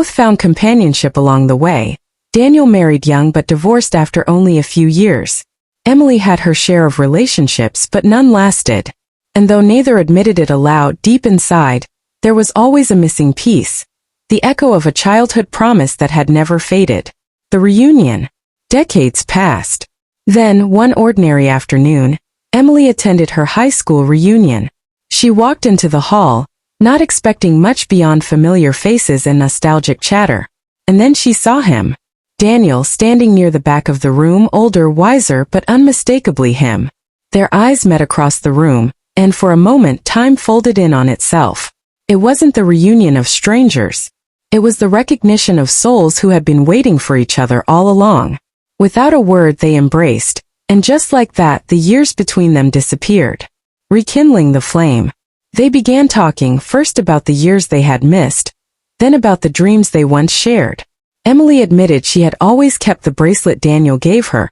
Both found companionship along the way. Daniel married young but divorced after only a few years. Emily had her share of relationships but none lasted. And though neither admitted it aloud, deep inside, there was always a missing piece. The echo of a childhood promise that had never faded. The reunion. Decades passed. Then, one ordinary afternoon, Emily attended her high school reunion. She walked into the hall, not expecting much beyond familiar faces and nostalgic chatter. And then she saw him. Daniel standing near the back of the room, older, wiser, but unmistakably him. Their eyes met across the room, and for a moment time folded in on itself. It wasn't the reunion of strangers. It was the recognition of souls who had been waiting for each other all along. Without a word they embraced, and just like that the years between them disappeared. Rekindling the flame. They began talking first about the years they had missed, then about the dreams they once shared. Emily admitted she had always kept the bracelet Daniel gave her,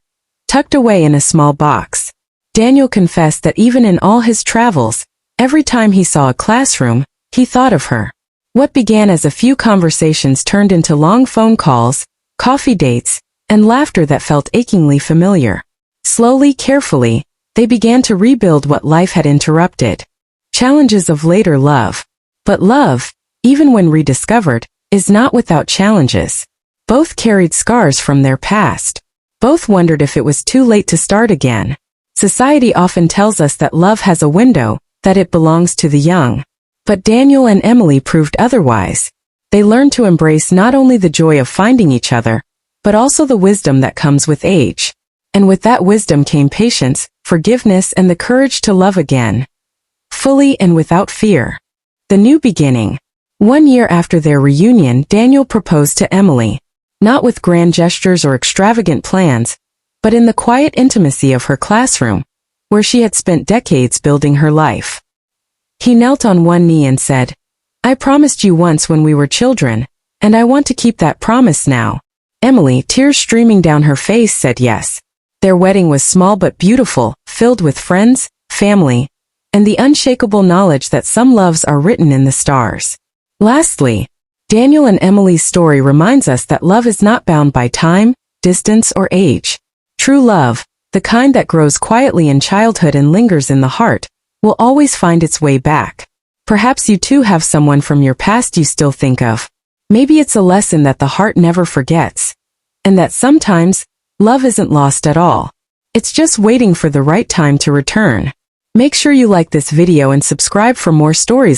tucked away in a small box. Daniel confessed that even in all his travels, every time he saw a classroom, he thought of her. What began as a few conversations turned into long phone calls, coffee dates, and laughter that felt achingly familiar. Slowly, carefully, they began to rebuild what life had interrupted. Challenges of later love. But love, even when rediscovered, is not without challenges. Both carried scars from their past. Both wondered if it was too late to start again. Society often tells us that love has a window, that it belongs to the young. But Daniel and Emily proved otherwise. They learned to embrace not only the joy of finding each other, but also the wisdom that comes with age. And with that wisdom came patience, forgiveness, and the courage to love again. Fully and without fear. The new beginning. 1 year after their reunion, Daniel proposed to Emily. Not with grand gestures or extravagant plans, but in the quiet intimacy of her classroom, where she had spent decades building her life. He knelt on one knee and said, "I promised you once when we were children, and I want to keep that promise now." Emily, tears streaming down her face, said yes. Their wedding was small but beautiful, filled with friends, family, and the unshakable knowledge that some loves are written in the stars. Lastly, Daniel and Emily's story reminds us that love is not bound by time, distance, or age. True love, the kind that grows quietly in childhood and lingers in the heart, will always find its way back. Perhaps you too have someone from your past you still think of. Maybe it's a lesson that the heart never forgets. And that sometimes, love isn't lost at all. It's just waiting for the right time to return. Make sure you like this video and subscribe for more stories.